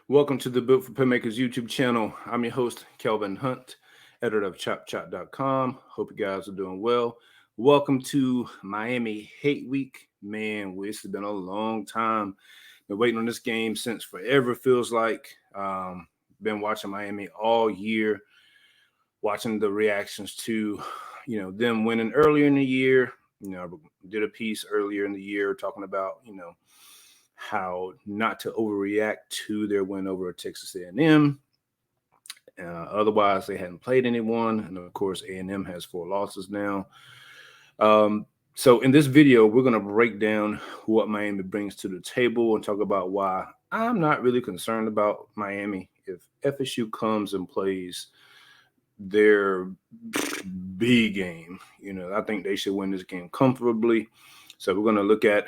Welcome to the Built for Playmakers YouTube channel. I'm your host, Kelvin Hunt, editor of ChopChop.com. Hope you guys are doing well. Welcome to Miami Hate Week. Man, this has been a long time. Been waiting on this game since forever, feels like. Been watching Miami all year, watching the reactions to, them winning earlier in the year. I did a piece earlier in the year talking about, how not to overreact to their win over Texas A&M. Otherwise, they hadn't played anyone, and of course, A&M has 4 losses now. So in this video, we're going to break down what Miami brings to the table and talk about why I'm not really concerned about Miami. If FSU comes and plays their B game, I think they should win this game comfortably. So we're going to look at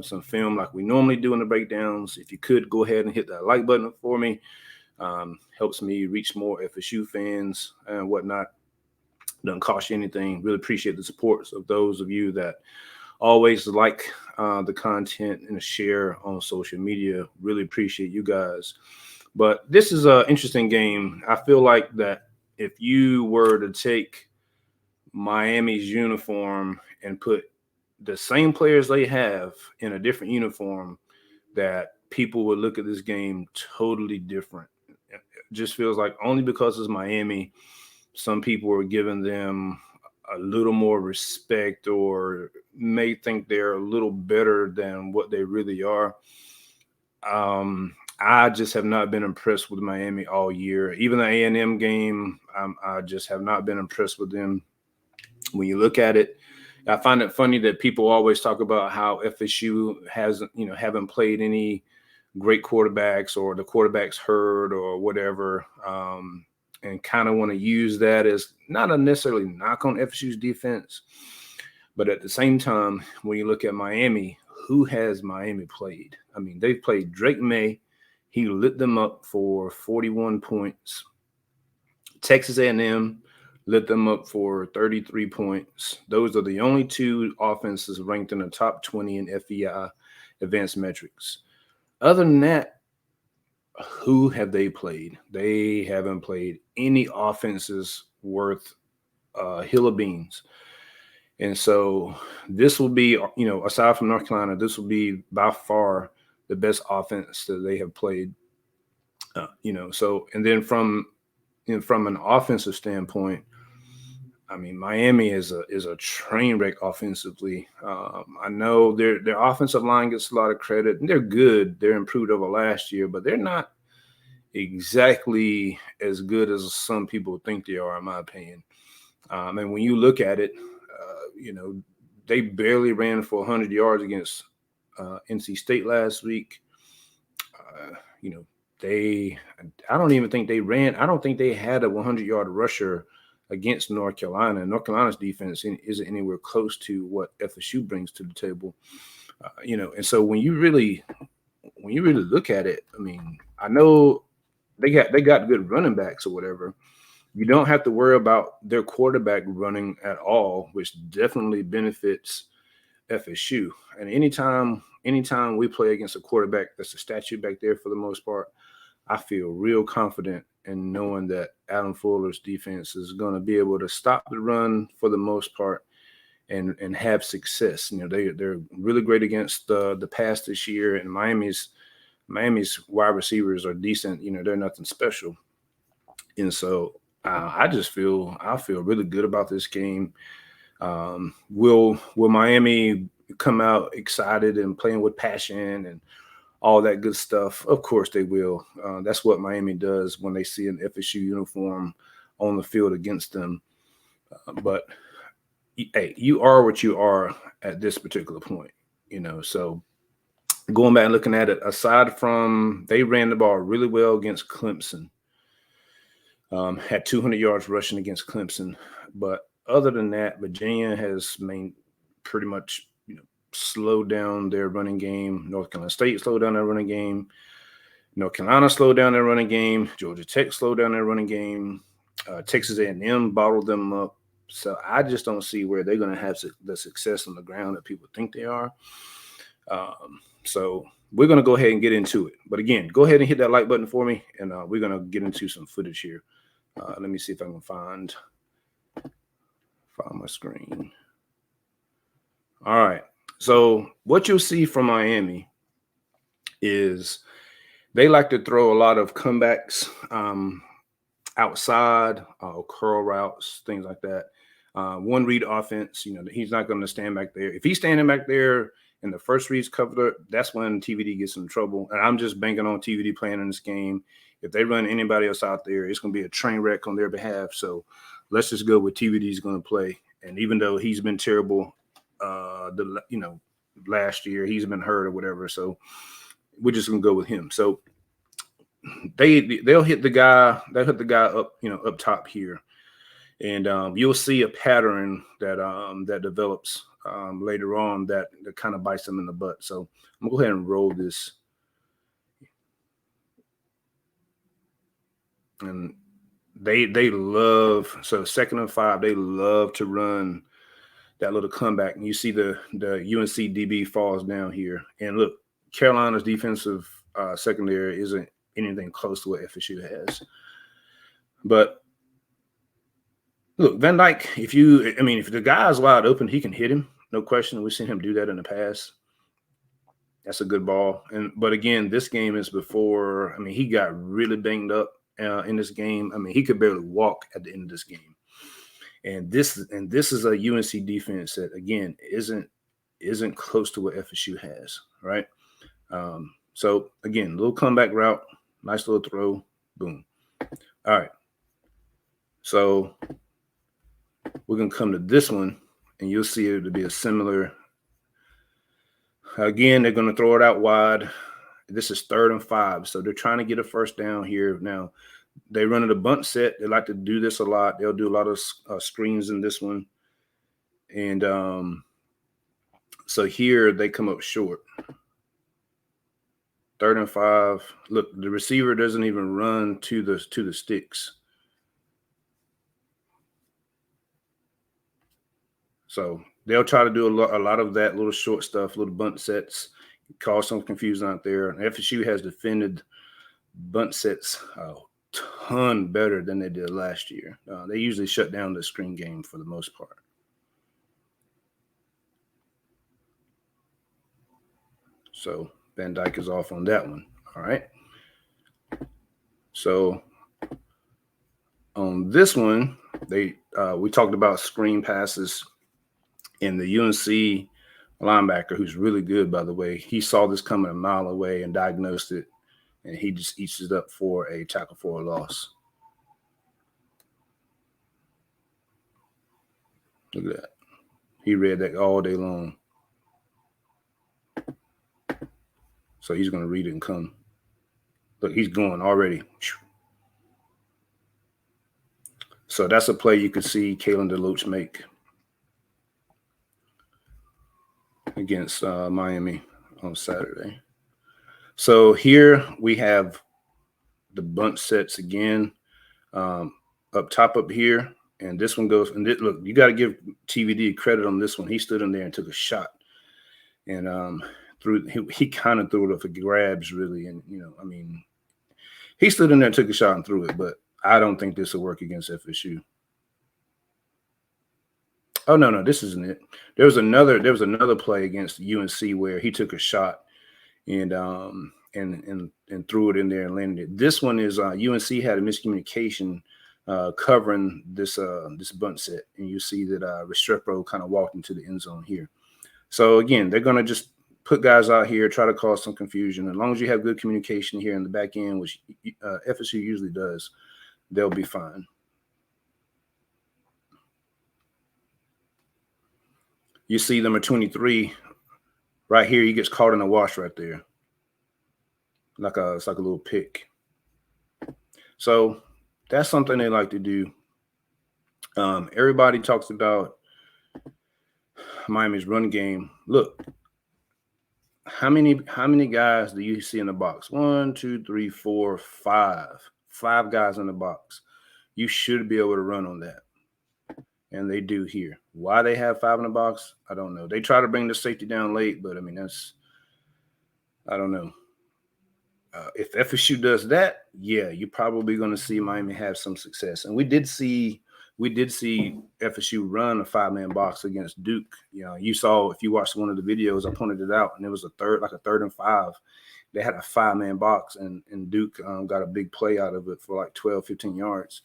some film like we normally do in the breakdowns. If you could go ahead and hit that like button for me, helps me reach more FSU fans and whatnot. Doesn't cost you anything. Really appreciate the support of those of you that always like the content and share on social media. Really appreciate you guys. But this is an interesting game. I feel like that if you were to take Miami's uniform and put the same players they have in a different uniform, that people would look at this game totally different. It just feels like only because it's Miami, some people are giving them a little more respect or may think they're a little better than what they really are. I just have not been impressed with Miami all year. Even the A&M game, I just have not been impressed with them. When you look at it, I find it funny that people always talk about how FSU haven't played any great quarterbacks or the quarterback's hurt or whatever, and kind of want to use that as not a necessarily knock on FSU's defense. But at the same time, when you look at Miami, who has Miami played? I mean, they've played Drake May. He lit them up for 41 points. Texas A&M lit them up for 33 points. Those are the only 2 offenses ranked in the top 20 in FEI advanced metrics. Other than that, who have they played? They haven't played any offenses worth a hill of beans. And so this will be, aside from North Carolina, this will be by far the best offense that they have played. So and then from an offensive standpoint, I mean, Miami is a train wreck offensively. I know their offensive line gets a lot of credit, and they're good. They're improved over last year, but they're not exactly as good as some people think they are, in my opinion. And when you look at it, they barely ran for 100 yards against NC State last week. I don't even think they ran. I don't think they had a 100-yard rusher against North Carolina. North Carolina's defense isn't anywhere close to what FSU brings to the table. And so when you really look at it, I mean, I know they got good running backs or whatever. You don't have to worry about their quarterback running at all, which definitely benefits FSU. And anytime we play against a quarterback that's a statue back there for the most part, I feel real confident in knowing that Adam Fuller's defense is going to be able to stop the run for the most part and have success. They're really great against the pass this year, and Miami's wide receivers are decent. They're nothing special. And so I feel really good about this game. Will Miami come out excited and playing with passion and all that good stuff? Of course they will. That's what Miami does when they see an FSU uniform on the field against them. But hey, you are what you are at this particular point, So going back and looking at it, aside from they ran the ball really well against Clemson, had 200 yards rushing against Clemson. But other than that, Virginia has pretty much slowed down their running game. North Carolina State slowed down their running game. North Carolina slowed down their running game. Georgia Tech slowed down their running game. Texas A&M bottled them up. So I just don't see where they're going to have the success on the ground that people think they are. So we're going to go ahead and get into it. But again, go ahead and hit that like button for me, and we're going to get into some footage here. Let me see if I can find my screen. All right. So what you'll see from Miami is they like to throw a lot of comebacks outside, curl routes, things like that. One read offense, he's not going to stand back there. If he's standing back there and the first read's covered, that's when TVD gets in trouble. And I'm just banking on TVD playing in this game. If they run anybody else out there, it's going to be a train wreck on their behalf. So let's just go with TVD's going to play. And even though he's been terrible, last year, he's been hurt or whatever. So we're just going to go with him. So they'll hit the guy. They'll hit the guy up top here. And you'll see a pattern that develops later on that kind of bites them in the butt. So I'm gonna go ahead and roll this. And they love, so 2nd and 5, they love to run that little comeback. And you see the UNC DB falls down here. And look, Carolina's defensive secondary isn't anything close to what FSU has. But look, Van Dyke, if the guy's wide open, he can hit him. No question. We've seen him do that in the past. That's a good ball. But again, this game is before, he got really banged up in this game. He could barely walk at the end of this game. And this is a UNC defense that, again, isn't close to what FSU has, right? So again, little comeback route, nice little throw, boom. All right. So we're going to come to this one, and you'll see it to be a similar. Again, they're going to throw it out wide. This is 3rd and 5, so they're trying to get a first down here. Now, they run it a bunt set. They like to do this a lot. They'll do a lot of screens in this one. And so here they come up short. 3rd and 5. Look, the receiver doesn't even run to the sticks. So they'll try to do a lot of that little short stuff, little bunt sets, cause some confusion out there. And FSU has defended bunt sets a ton better than they did last year. They usually shut down the screen game for the most part. So Van Dyke is off on that one. All right. So on this one, we talked about screen passes. And the UNC linebacker, who's really good, by the way, he saw this coming a mile away and diagnosed it, and he just eats it up for a tackle for a loss. Look at that. He read that all day long. So he's going to read it and come. Look, he's going already. So that's a play you could see Kalen DeLoach make against Miami on Saturday. So here we have the bunt sets again up top up here. And this one goes, and look, you got to give TVD credit on this one. He stood in there and took a shot. And he kind of threw it up for grabs, really. And, he stood in there and took a shot and threw it. But I don't think this will work against FSU. Oh, no, this isn't it. There was another play against UNC where he took a shot and threw it in there and landed it. This one is UNC had a miscommunication covering this bunt set, and you see that Restrepo kind of walked into the end zone here. So again, they're going to just put guys out here, try to cause some confusion. As long as you have good communication here in the back end, which FSU usually does, they'll be fine. You see number 23 right here. He gets caught in the wash right there. It's like a little pick. So that's something they like to do. Everybody talks about Miami's run game. Look, how many guys do you see in the box? 1, 2, 3, 4, 5. 5 guys in the box. You should be able to run on that. And they do here. Why they have 5 in the box, I don't know. They try to bring the safety down late, but I don't know. If FSU does that, yeah, you're probably going to see Miami have some success. And we did see FSU run a 5-man box against Duke. You know, you saw if you watched one of the videos, I pointed it out, and it was like a third and 5. They had a 5-man box, and Duke got a big play out of it for like 12, 15 yards.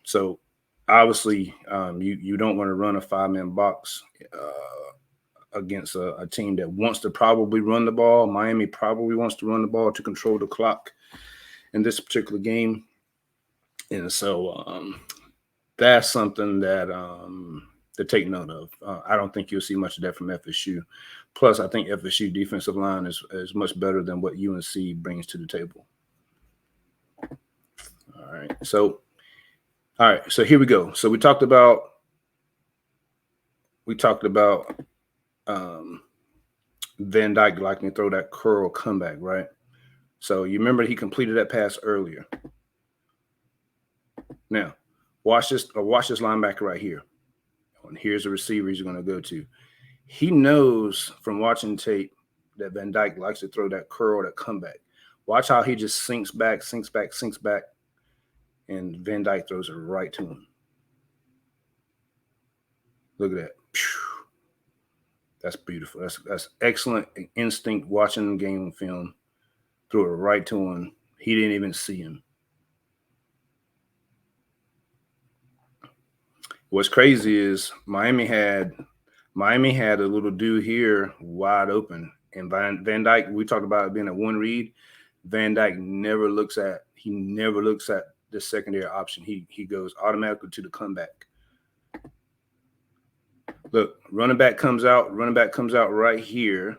So obviously, you don't want to run a 5-man box against a team that wants to probably run the ball. Miami probably wants to run the ball to control the clock in this particular game. And so that's something that to take note of. I don't think you'll see much of that from FSU. Plus, I think FSU defensive line is much better than what UNC brings to the table. All right. So here we go. So we talked about Van Dyke liking to throw that curl comeback, right? So you remember he completed that pass earlier. Now, watch this linebacker right here. And here's the receiver he's going to go to. He knows from watching tape that Van Dyke likes to throw that curl, that comeback. Watch how he just sinks back, and Van Dyke throws it right to him. Look at that. That's beautiful. That's excellent instinct watching the game film. Threw it right to him. He didn't even see him. What's crazy is Miami had a little dude here wide open, and Van Dyke. We talked about it being a one read. Van Dyke never looks at the secondary option. He goes automatically to the comeback. Look, running back comes out right here.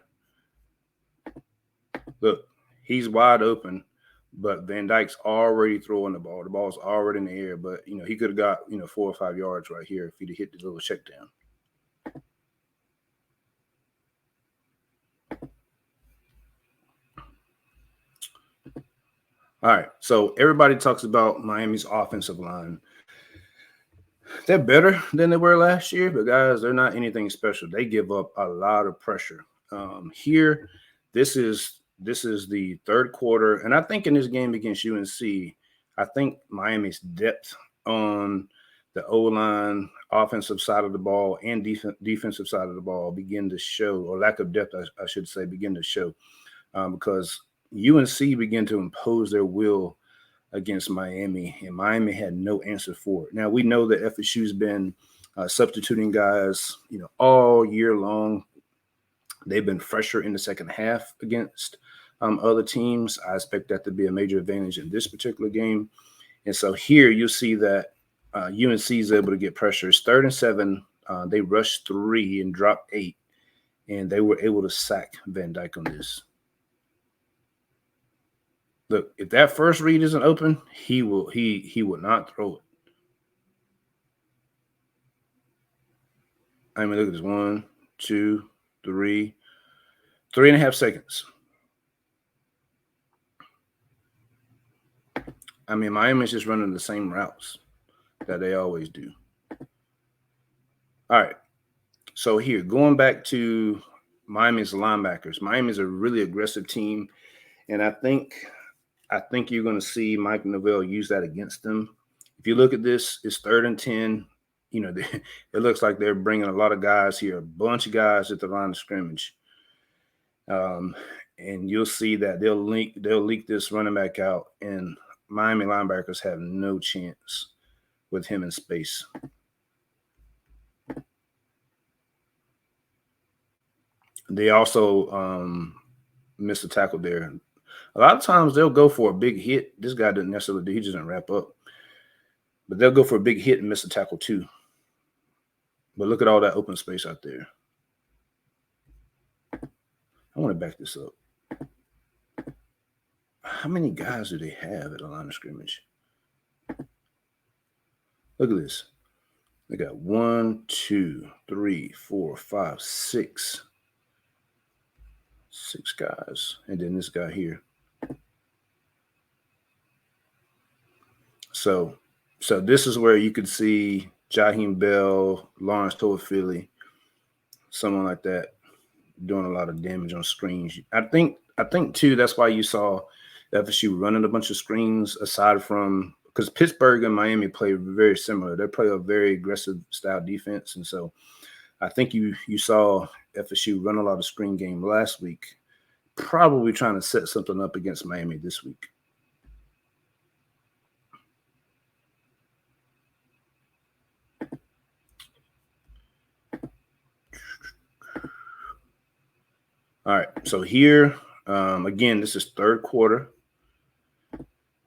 Look, he's wide open, but Van Dyke's already throwing the ball. The ball's already in the air, but he could have got 4 or 5 yards right here if he'd hit the little check down. All right, so everybody talks about Miami's offensive line. They're better than they were last year, but guys, they're not anything special. They give up a lot of pressure. Here, this is the third quarter, and I think in this game against UNC, I think Miami's depth on the O-line, offensive side of the ball, and defensive side of the ball begin to show, or lack of depth, I should say, begin to show, because UNC began to impose their will against Miami, and Miami had no answer for it. Now, we know that FSU's been substituting guys, all year long. They've been fresher in the second half against other teams. I expect that to be a major advantage in this particular game. And so here you'll see that UNC is able to get pressure. It's 3rd and 7. They rushed 3 and dropped 8, and they were able to sack Van Dyke on this. Look, if that first read isn't open, he will not throw it. I mean, look at this. 1, 2, 3, 3.5 seconds. I mean, Miami's just running the same routes that they always do. All right. So here, going back to Miami's linebackers. Miami's a really aggressive team, and I think you're going to see Mike Novell use that against them. If you look at this, it's 3rd and 10. It looks like they're bringing a lot of guys here, a bunch of guys at the line of scrimmage. And you'll see that they'll leak this running back out, and Miami linebackers have no chance with him in space. They also missed a tackle there. A lot of times they'll go for a big hit. This guy didn't necessarily do. He just didn't wrap up. But they'll go for a big hit and miss a tackle too. But look at all that open space out there. I want to back this up. How many guys do they have at the line of scrimmage? Look at this. They got 1, 2, 3, 4, 5, 6. 6 guys. And then this guy here. So this is where you could see Jaheim Bell, Lawrence Toafili, someone like that, doing a lot of damage on screens. I think too that's why you saw FSU running a bunch of screens aside from because Pittsburgh and Miami play very similar. They play a very aggressive style defense, and so I think you saw FSU run a lot of screen game last week, probably trying to set something up against Miami this week. All right, so here, again, this is third quarter.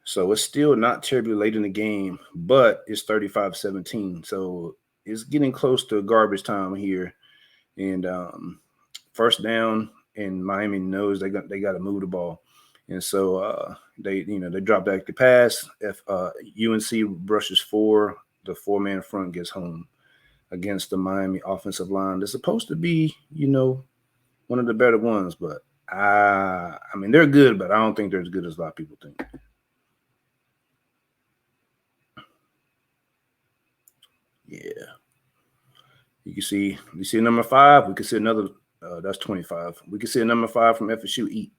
So it's still not terribly late in the game, but it's 35-17. So it's getting close to garbage time here. And first down, and Miami knows they got to move the ball. And so they drop back the pass. If UNC brushes four, the four-man front gets home against the Miami offensive line. They're supposed to be, one of the better ones, but I mean, they're good, but I don't think they're as good as a lot of people think. Yeah. You see number 5. We could see another, that's 25. We could see a number 5 from FSU eat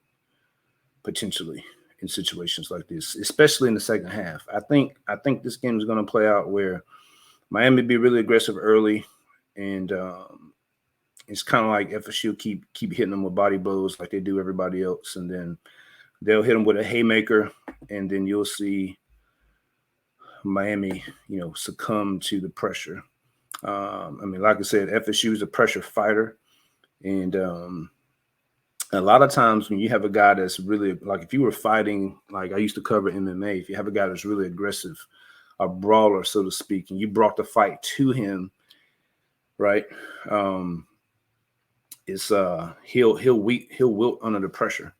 potentially in situations like this, especially in the second half. I think this game is going to play out where Miami be really aggressive early, and it's kind of like FSU keep hitting them with body blows like they do everybody else, and then they'll hit them with a haymaker, and then you'll see Miami, succumb to the pressure. I mean, like I said, FSU is a pressure fighter, and a lot of times when you have a guy that's really, like if you were fighting, like I used to cover MMA, if you have a guy that's really aggressive, a brawler, so to speak, and you brought the fight to him, right? It's he'll wilt under the pressure,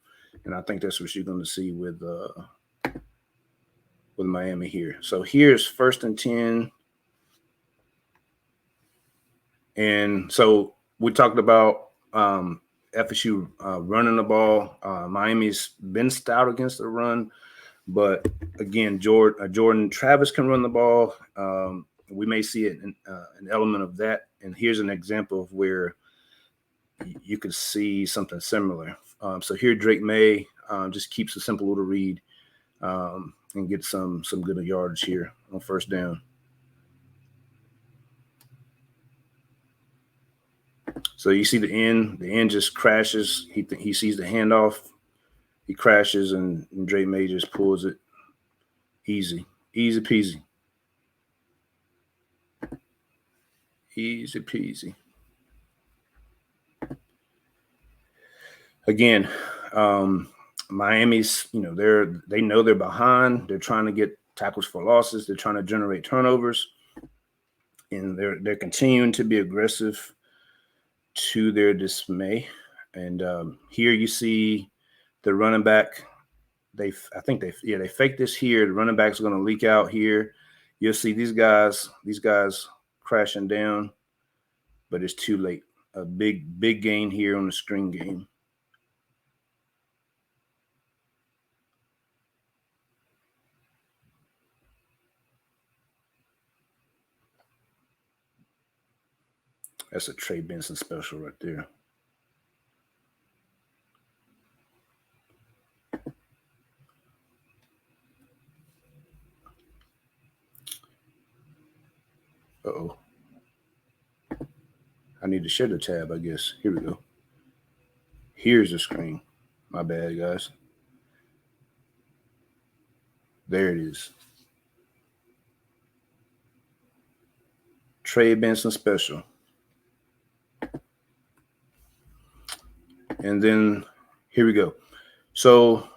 and I think that's what you're going to see with Miami here. So here's 1st and 10, and so we talked about FSU running the ball. Miami's been stout against the run, but again, Jordan Travis can run the ball. We may see an element of that, and here's an example of where you could see something similar. So here Drake May just keeps a simple little read and get some good yardage here on first down. So you see the end just crashes. He sees the handoff, he crashes, and Drake May just pulls it. Easy peasy. Easy peasy. Again, Miami's, they know they're behind. They're trying to get tackles for losses. They're trying to generate turnovers, and they're continuing to be aggressive to their dismay. And here you see the running back. They fake this here. The running back's going to leak out here. You'll see these guys crashing down, but it's too late. A big gain here on the screen game. That's a Trey Benson special right there. Uh-oh. I need to share the tab, I guess. Here we go. Here's the screen. My bad, guys. There it is. Trey Benson special. And then here we go. So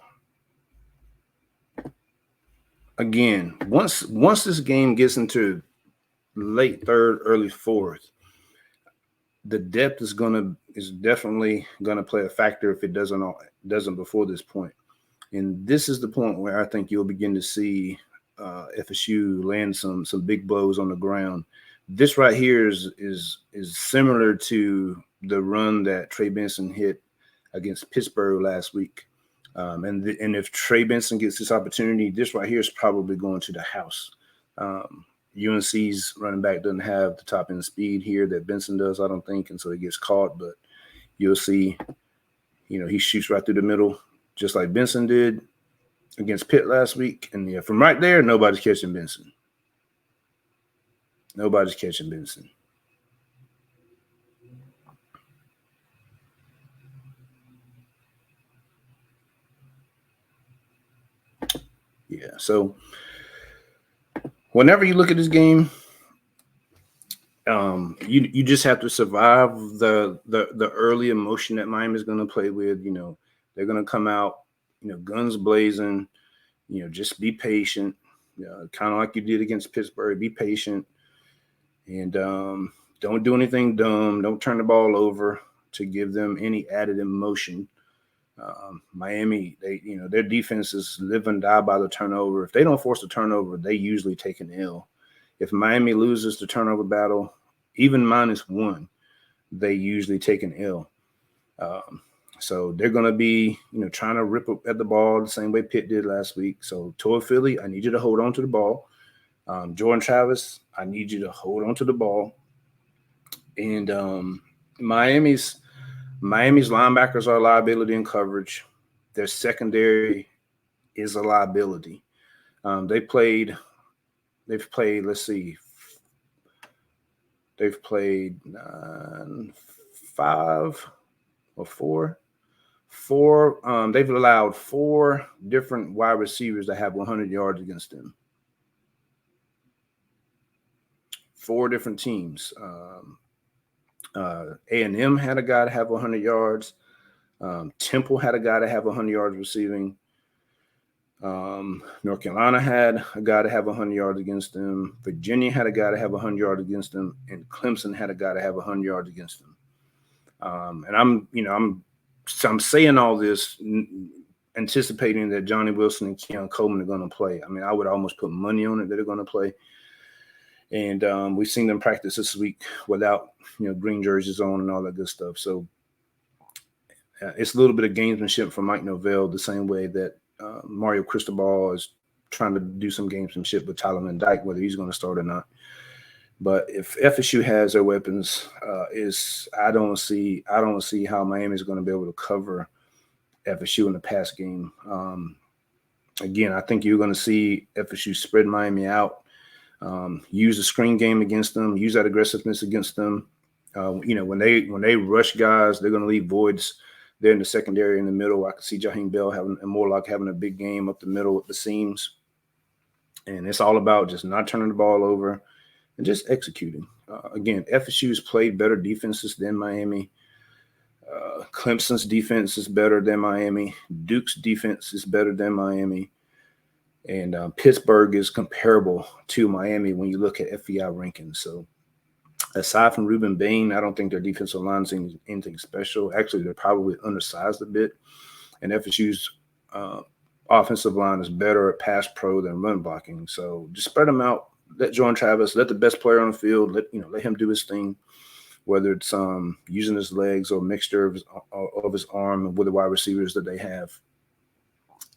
again, once this game gets into late third, early fourth, the depth is definitely gonna play a factor if it doesn't before this point. And this is the point where I think you'll begin to see FSU land some big blows on the ground. This right here is similar to the run that Trey Benson hit against Pittsburgh last week. And if Trey Benson gets this opportunity, this right here is probably going to the house. UNC's running back doesn't have the top end speed here that Benson does, I don't think, and so he gets caught. But you'll see, he shoots right through the middle, just like Benson did against Pitt last week. And from right there, nobody's catching Benson. Nobody's catching Benson. Yeah, so whenever you look at this game, you just have to survive the early emotion that Miami's going to play with. They're going to come out, guns blazing. Just be patient. Kind of like you did against Pittsburgh. Be patient, and don't do anything dumb. Don't turn the ball over to give them any added emotion. Miami, their defenses live and die by the turnover. If they don't force a turnover, they usually take an L. If Miami loses the turnover battle, even -1, they usually take an L. So they're going to be, trying to rip up at the ball the same way Pitt did last week. So toward Philly, I need you to hold on to the ball. Jordan Travis, I need you to hold on to the ball. And Miami's linebackers are a liability in coverage. Their secondary is a liability. They've played, let's see, they've played 5 or 4. They've allowed 4 different wide receivers that have 100 yards against them. 4 different teams. A&M had a guy to have 100 yards. Temple had a guy to have 100 yards receiving. North Carolina had a guy to have 100 yards against them. Virginia had a guy to have 100 yards against them, and Clemson had a guy to have 100 yards against them. And I'm saying all this anticipating that Johnny Wilson and Keon Coleman are going to play. I mean, I would almost put money on it that they're going to play. And we've seen them practice this week without, green jerseys on and all that good stuff. So it's a little bit of gamesmanship from Mike Norvell, the same way that Mario Cristobal is trying to do some gamesmanship with Tyler Van Dyke, whether he's going to start or not. But if FSU has their weapons, I don't see how Miami is going to be able to cover FSU in the pass game. Again, I think you're going to see FSU spread Miami out. Use the screen game against them, use that aggressiveness against them. When they rush guys, they're going to leave voids there in the secondary in the middle. I can see Jaheim Bell and Morlock having a big game up the middle with the seams. And it's all about just not turning the ball over and just executing. Again, FSU's played better defenses than Miami. Clemson's defense is better than Miami. Duke's defense is better than Miami. And Pittsburgh is comparable to Miami when you look at FEI rankings. So aside from Ruben Bain, I don't think their defensive line is anything special. Actually, they're probably undersized a bit. And FSU's offensive line is better at pass pro than run blocking. So just spread them out. Let Jordan Travis, let the best player on the field, let him do his thing, whether it's using his legs or a mixture of his arm with the wide receivers that they have.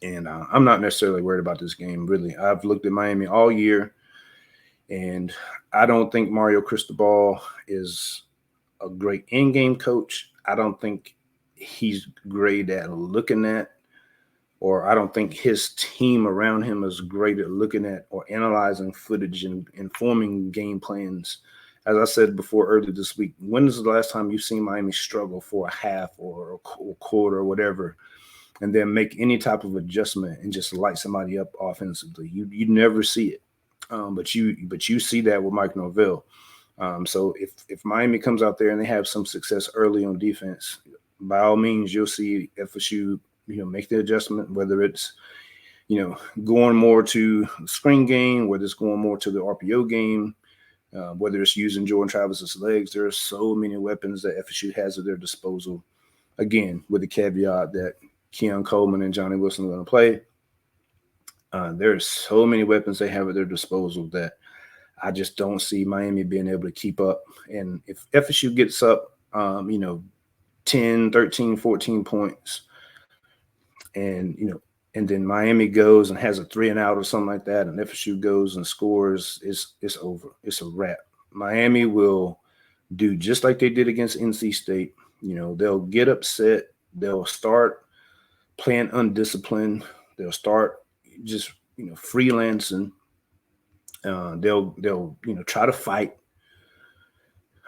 And I'm not necessarily worried about this game, really. I've looked at Miami all year, and I don't think Mario Cristobal is a great in-game coach. I don't think he's great at looking at, or I don't think his team around him is great at looking at or analyzing footage and forming game plans. As I said before earlier this week, when is the last time you've seen Miami struggle for a half or a quarter or whatever, and then make any type of adjustment and just light somebody up offensively? You never see it, but you see that with Mike Norvell. So if Miami comes out there and they have some success early on defense, by all means you'll see FSU make the adjustment, whether it's going more to the screen game, whether it's going more to the RPO game, whether it's using Jordan Travis's legs. There are so many weapons that FSU has at their disposal. Again, with the caveat that Keon Coleman and Johnny Wilson are going to play. There are so many weapons they have at their disposal that I just don't see Miami being able to keep up. And if FSU gets up, 10, 13, 14 points, and then Miami goes and has a 3-and-out or something like that, and FSU goes and scores, it's over. It's a wrap. Miami will do just like they did against NC State. They'll get upset. They'll start playing undisciplined. They'll start just freelancing. They'll try to fight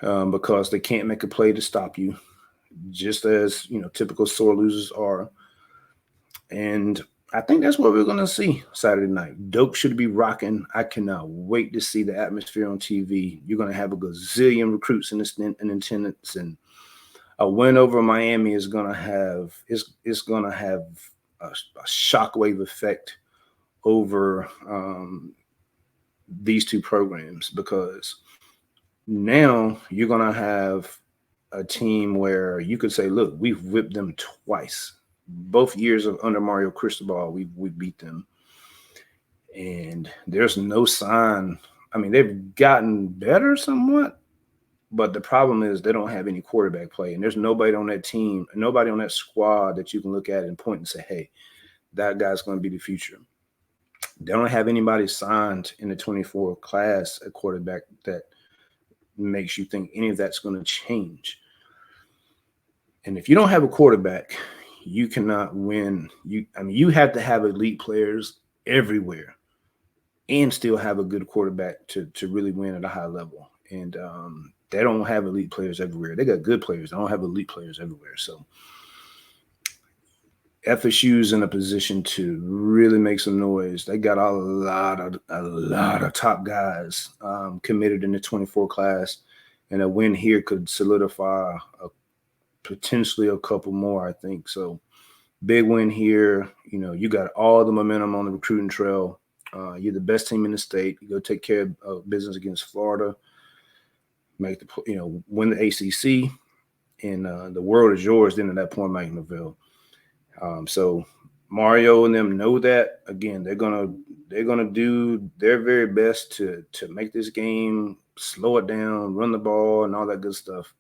because they can't make a play to stop you, just as typical sore losers are. And I think that's what we're going to see Saturday night. Doak should be rocking. I cannot wait to see the atmosphere on TV. You're going to have a gazillion recruits in attendance, and a win over Miami is going to have a shockwave effect over these two programs, because now you're going to have a team where you could say, look, we've whipped them twice. Both years of under Mario Cristobal, we beat them. And there's no sign. I mean, they've gotten better somewhat, but the problem is they don't have any quarterback play. And there's nobody on that team, nobody on that squad that you can look at and point and say, hey, that guy's going to be the future. They don't have anybody signed in the 24 class at quarterback that makes you think any of that's going to change. And if you don't have a quarterback, you cannot win. You have to have elite players everywhere and still have a good quarterback to really win at a high level. And they don't have elite players everywhere. They got good players. They don't have elite players everywhere. So FSU's in a position to really make some noise. They got a lot of top guys committed in the 24 class, and a win here could solidify potentially a couple more, I think. So big win here. You got all the momentum on the recruiting trail. You're the best team in the state. You go take care of business against Florida, make win the ACC, and the world is yours then at that point, Mike Neville. So Mario and them know that. Again, they're gonna do their very best to make this game, slow it down, run the ball, and all that good stuff.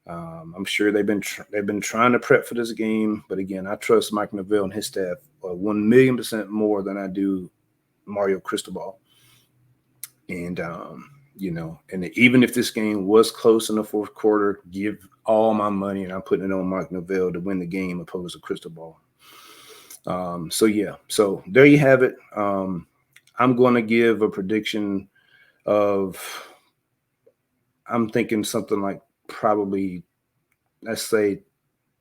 I'm sure they've been trying to prep for this game, but again, I trust Mike Neville and his staff 1,000,000% more than I do Mario Cristobal. And and even if this game was close in the fourth quarter, give all my money, and I'm putting it on Mike Neville to win the game opposed to Cristobal. So there you have it. I'm going to give a prediction of, I'm thinking something like probably, let's say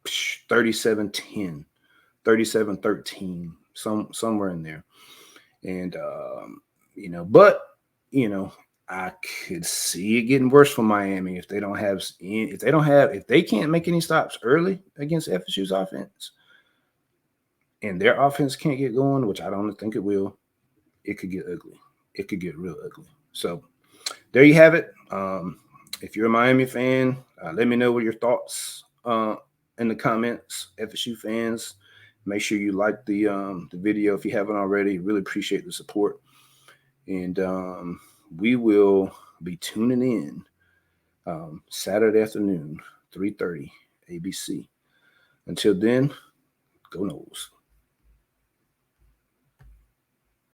37-10, 37-13, somewhere in there. And, I could see it getting worse for Miami if they can't make any stops early against FSU's offense, and their offense can't get going, which I don't think it will. It could get ugly. It could get real ugly. So there you have it. If you're a Miami fan, let me know what your thoughts in the comments. FSU fans, make sure you like the video if you haven't already. Really appreciate the support. And we will be tuning in Saturday afternoon, 3:30, ABC. Until then, go Noles.